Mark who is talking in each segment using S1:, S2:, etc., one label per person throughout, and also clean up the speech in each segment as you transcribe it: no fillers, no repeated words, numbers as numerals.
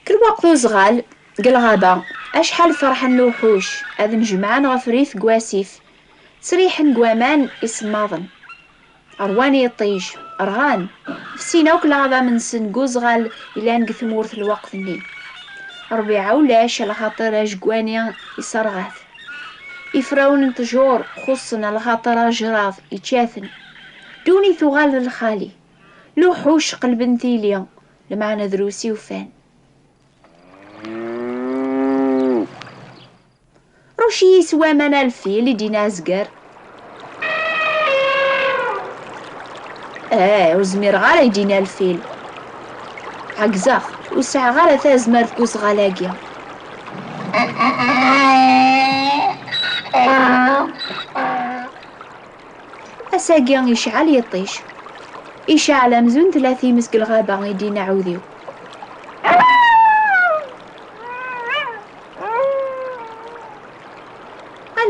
S1: كل وقت زغال الغابة أشحال فرحان الوحوش هذا نجمعان غفريف قواسيف تريح قوامان يسماضن أرواني يطيج أرغان فسينا وكل غابة من سن قوزغال إلا نقثمورث الوقت ني ربيعة ولاش على خاطر جوانيا يسرغاث يفراون انتجور خصنا لخاطر جراث يتشاثن دوني ثغال الخالي لوحوش قلب نتيليا لمعنى دروسي وفان روشي يسوى من الفيل يدينا زقر وزمير غالا يدينا الفيل عقزاخ وسع غالا ثازمر ثقوس غالاقيا أساقيا يشعل يطيش يشعل مزون 30 مسك الغابة يدينا عوذيو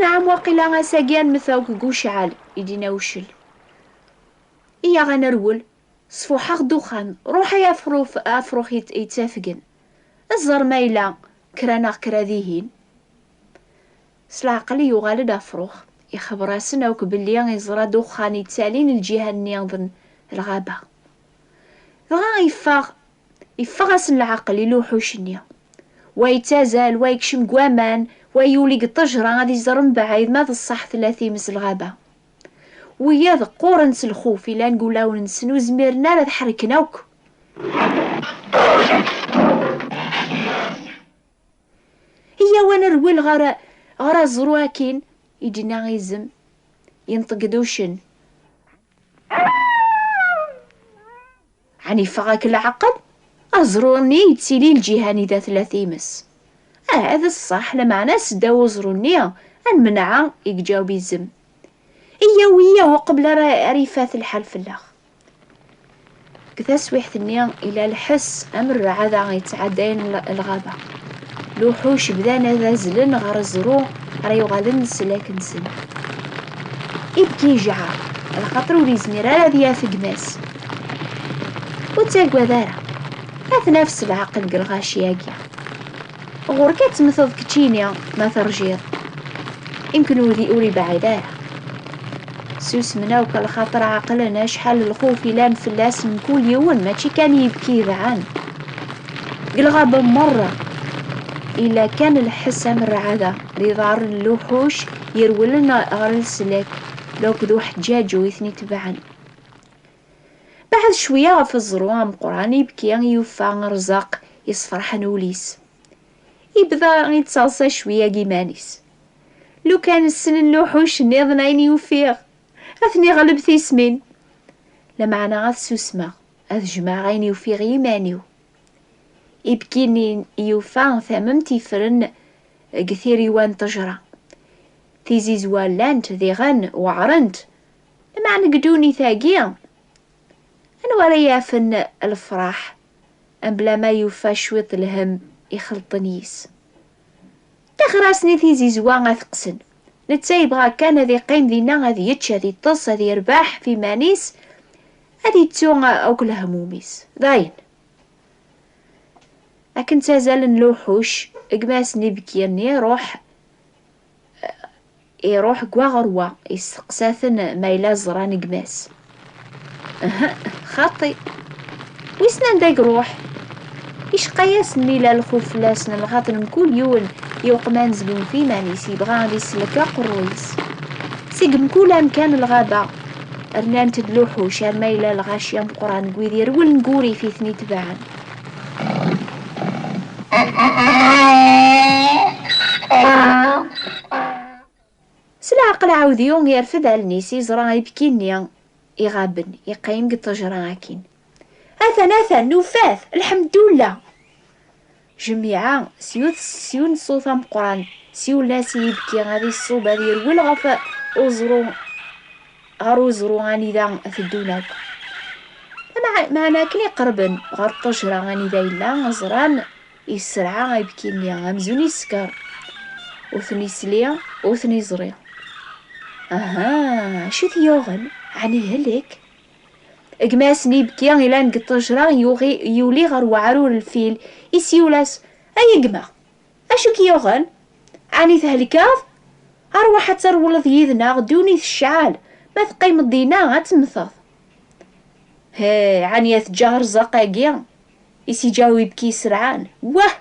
S1: نعم واقيلا ساقيان مثاوك قوشعال يدينا وشل إيا غنرول صفوحاق دخان روحا أفروخ يتسافقن الزر مايلا كرانا كراذيهين سلاقلي يغالد أفروخ يخبراسنا وكبلي يزرى دخان يتسالين الجهة النياضن الغابة غا يفغس العقل يلوحوش النيا ويتازال ويكشم قوامان ويولي الطجرة غادي يزرم بعيد ما الصح 30 مس الغابة وياذ قورنس الخوف إلا نقولاو نسنو زميرنا لا تحركناوك هي وانا رويل غرا زرواكين يدينا غيزم ينطق دوشن عني فغاك العقل أزروني يتسيلي الجهاني ذا 30 مس هذا الصح لما ناس داو زروني المنعة يقجاو بيزم إيا ويا وقبل ريفات الحال في اللاخ كذا سويحت النيا إلى الحس أمر عادا غيتعدين الغابة لوحوش بدانا ذا زلن غار الزرو رايو غالن سلاك نسن يبكي جعار الخاطر ولي زميرا ذي في قماس وتاقوا دارا هاث نفس العقل قلغاشياكي غور كتمثض كتشينيا ما ترجيض يمكن ولي أولي بعيداه سوس مناوك الخاطر عقلنا شحال الخوف يلان فلاس من كل يوم ماشي كان يبكي ذعان قلغابة مرة إلا كان الحسام الرعادة لظهر اللوحوش يرولنا غير السلاك لو كذو حجاج ويثني تبعا بعد شوية في الزروام قران يبكي يوفى رزاق يصفر حنوليس يبدا يتصاصى شوية قيمانيس لو كان السن اللوحوش نيض عيني يوفيغ أثني غلب ثيسمين لمعنا غاث سوسما أث جماع عيني يوفيغ يمانيو يبكيني يوفا ثمم تيفرن كثير يوان تجرى تيزي زوالانت ذي غن وعرنت لمعنى قدوني ثاقيا أنا وريا فن الفرح أم بلا ما يوفا شويط الهم يخلطنيس تغراسني تيزي زوان غثقسن نتسايبغا كان ذي قيم ذينا هذي يتش هذي تص هذي يرباح في مانيس هذي تسوغ أو كل هموميس داين لكن تزال نلوحوش اقماس نبكيني يروح قوا غروا يسقساثن مايلا زران قماس خاطي ويسنا داك روح إيش قياس ميلا الخوف لاسنا الخاطر كل يوم يوقمان زلون في مانيس يبغى غادي يسلك قرويس سيقم كل أمكان الغابة أرنان تدلوحوش مايلا الغاشية مقران قويدير والنقوري في ثني تبعا سلا عقل عاوديون يرفد على النيسي زرا يبكيني يغابن يقيم قد تجراكين أثن نوفاث الحمد لله جميعا سيون صوت مقران سيو ناس يبكي غادي الصوب هذي يرول غفا غارو غاني ذا في الدونات معنا كني قربن غار الطجرة غاني ذا إلا غزران يسرعا غيبكيني غامزوني السكر وثني سليا وثني زريا شو ثيوغن عني هلك اقماسني بكيا إلا نقطجرا يولي غير وعرور الفيل يسيولاس أي قما أشو كيوغل عني تهلكاض أروح ترولض يذنا غدوني الشعال ما تقيم الدينا غتمثض هي عني تجار زقاقيا يسي جاوي بكي سرعان واه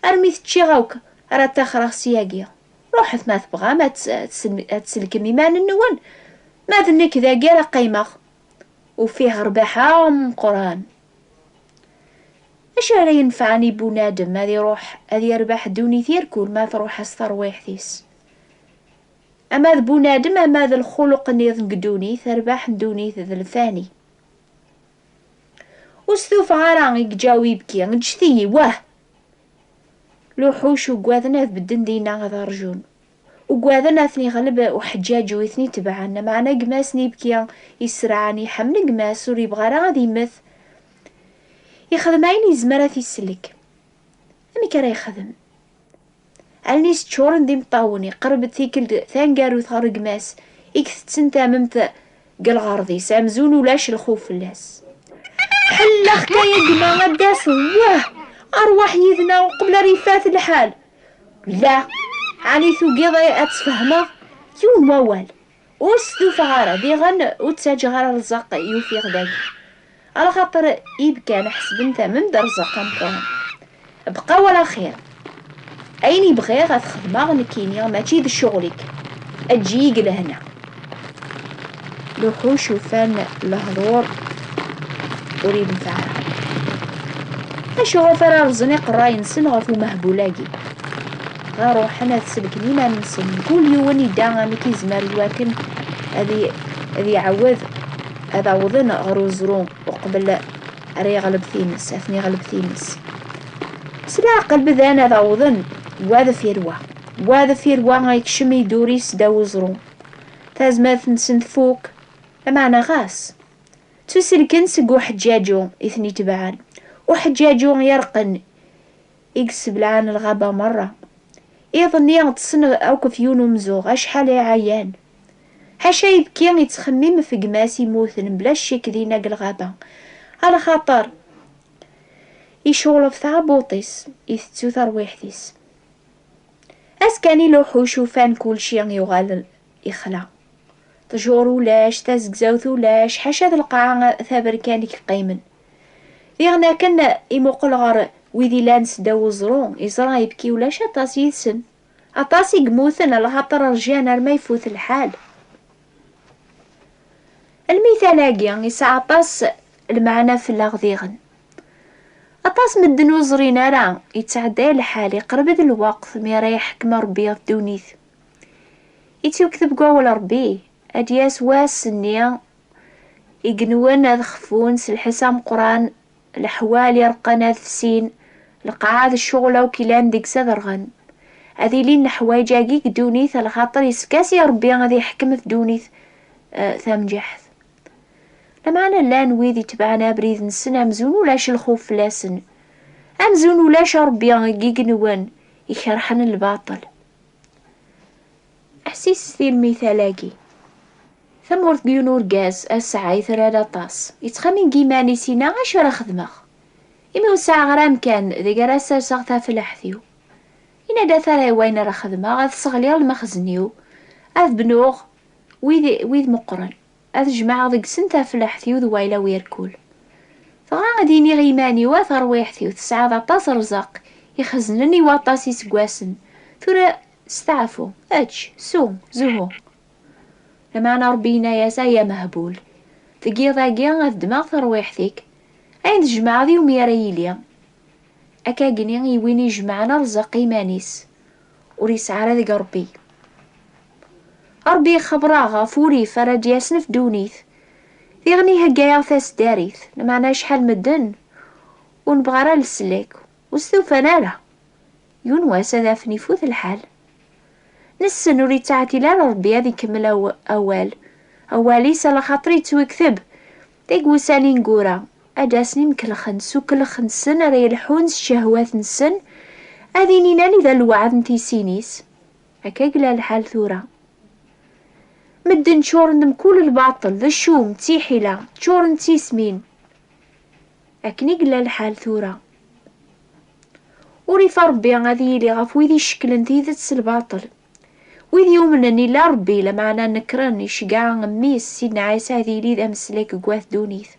S1: أرمي تشي غوك راه تاخرا سياقيا روحت ما تبغى ما تسلكمي ما ننون ما ذنك ذا قيرا قيمة وفيه رباحة قران اش راه ينفعني بنادم هذي روح هذي يربح دوني ثير كل ما تروح استرويح ثيس اما ذ بنادم اما ذا الخلق نيض قدوني تربح دوني ذا الفاني وستوف عران يجاوي بكي نجثي واه لوحوش وقواذنا بدن دينا غدا رجون وقواذنا ثني غلب وحجاج ويثني تبعنا معنا قماسني بكيا يسرعني حمل قماس وري بغارا غادي يمث يخدم عيني زمرات يسلك أمي كرا يخدم علنيس تشورن دي مطاوني قربت ثيكل ثانقارو ثار قماس إكث تسنتا ممت قل غارضي سامزون ولاش الخوف اللاس حل حكاية قما غداس واه أرواح يذنا وقبل ريفات الحال لا علي ثقيضة أتفهمه يوم موال وستو فغارة دي غن وتساج غارة رزاق يوفي غداك على خاطر يبكى نحسب انت من درزق مقران بقى ولا خير أيني بغي غتخدمها غنكينيا ماشي د شغلك أجيك لهنا لوحوش وفان الهضور وريد نفعها اشو غفر رزنيق الراي نسن غفو مهبولاكي غاروح انا تسلكني ما نسن كل يوم يدا مكي زمار يواكن هذي عوض هذا وضن غروزرون وقبل ري غلب ثينس اثني غلب ثينس سلا قلب ذان هذا وضن وهذا في روا غيكشم يدوريس داوزرون تازمات نسن فوق معنا غاس تسلكن سقو حجاجو اثني تبعان وحجاجو يرقن يقسب لعان الغابة مرة يظني غتصن اوكف يونو مزوغ اشحال عيان حاشا يبكي يتخمم في قماس يموثن بلا شك ذي ناق الغابة على خاطر يشغل في ثابوطيس يثتو ثرويحتيس اسكاني لوحوش وفان كل شي يغال يخلع تجور ولاش تازقزاوث ولاش حاشا ذا القاعة ثابر كانك قيمن ذيغنا كنا يموقل غار ويدي لانس داو زرون يزرا يبكي ولاش اطاس يسن اطاس يقموثن على خاطر رجعنا ما يفوت الحال المثال يسعى اطاس المعنى في الغذيغن اطاس مدن وزرينا راه يتعدى الحال يقرب ذا الوقت مي يحكم ربي في دونيث يتوكتب قول ربي ادياس واسنيا يقنون هذا خفون سلحسام قران الحوال يرقنا ثسين القعاد الشغلة وكيلان ديك سذرغن هذي لين حوايجا كيك دونيث على خاطر يسكاسي ربي غادي يحكم في دونيث ثام جحث لما انا لا نويذي تبعنا بريد نسن امزون ولاش الخوف لاسن امزون ولاش ربي غيك نوان يشرحن الباطل احسيس ذي المثالاكي ثمورت بيونور غاز الساعة ثلاثة طاس يتخمين كيماني سينا عاش راه خدمه إما وساعة غرام كان ذي قراسة ساغتا في الحثيو إنا دا ثرى وين راه خدمه غاث صغليا المخزنيو أذ بنوغ ويذ مقرن أذ جماعة ذيك سنتا في الحثيو ذويلا ويركول فغا غاديني غيماني واثر ويحثيو تسعة طاس رزاق يخزنني واطاس يسقواسن ثورة استعفو أتش سوم زهو لما أنا ربينا يا سايا مهبول تقي ذاقيا غاث دماغ ثرويحتيك عند جماعة ذي وميريليا أكا قني يويني جمعنا رزق إيمانيس وريس عرى ربي ربي خبراغا فوري فرد ياسنف دونيث ذي غني هقايا ثاس داريث لما أنا شحال مدن ونبغارا للسلاك وستوفانا له يون واسا ذا فنيفوث الحال نسن وريد تعتي لا ربي هذي كمل أواليس على خاطري توكثب ديك وساني نقورا أداسني مكلخنس وكلخنسن راه الحونس الشهوات نسن أذيني ناني ذا الوعد نتي سينيس هكا قلا الحال ثورة مدن تشورن كل الباطل ذا الشوم تيحيلا تشورن تيسمين. أكني قلا الحال ثورة وريف ربي غادي يلي غاف ويدي شكلن تيدت الباطل ويدي يومنني لا ربي لمعنا نكرن يشقع ميس سيدنا عيسى هذي يلي ذا مسلك قواث دونيث.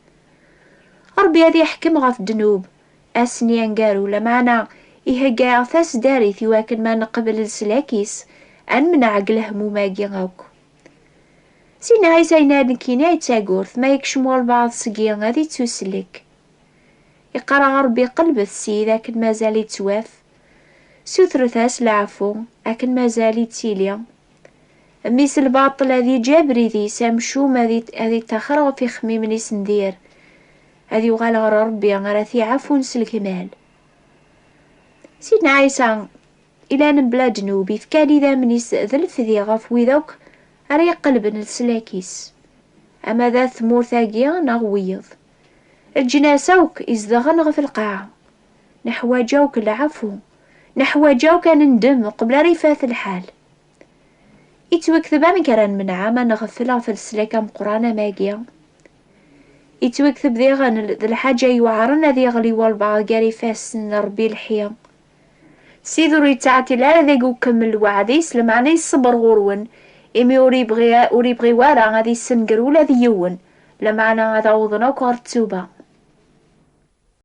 S1: ربي هذي يحكم غاف الذنوب أسني انقارو لمعنا إهقا ثاس داري ثواكن ما نقبل السلاكيس أن من عقله مماقي غاوك. سيدنا عيسى ينادن كينا يتاقورث ما يكشمو البعض سقيا غادي تسلك يقرا ربي قلب السيد لكن مازال يتواف سوثرثاس العفو لكن مازال يتيليا ميس الباطل هذي جابري ذي سامشوم هذي تخرغ في خميمني سندير هذي وغال غرا ربي غرا ثي عفو نسلك مال. سيدنا عيسى إلى نبلا جنوبي فكالي ذا من يستأذلف ذي غاف ويذوك راه يقلب السلاكيس أما ذا ثمور ثاقيا نغويض الجناسوك إزدغن غف القاعة نحواجوك العفو نحواجوك نندم قبل ريفات الحال يتوكثب كران من عام نغفلها في السلاكة مقرانة ماقيا يتوكثب ذي غن ذي الحاجة يوعرنا ذي غلي والبعض قاري فاسن ربي الحيا سيدو ريتاعتي لا ذي كمل وعدي يسلم عني الصبر غرون إمي أوري بغي وارا غادي السنقر ولا ذي يون لمعنا غادا وضنا وكارتوبة.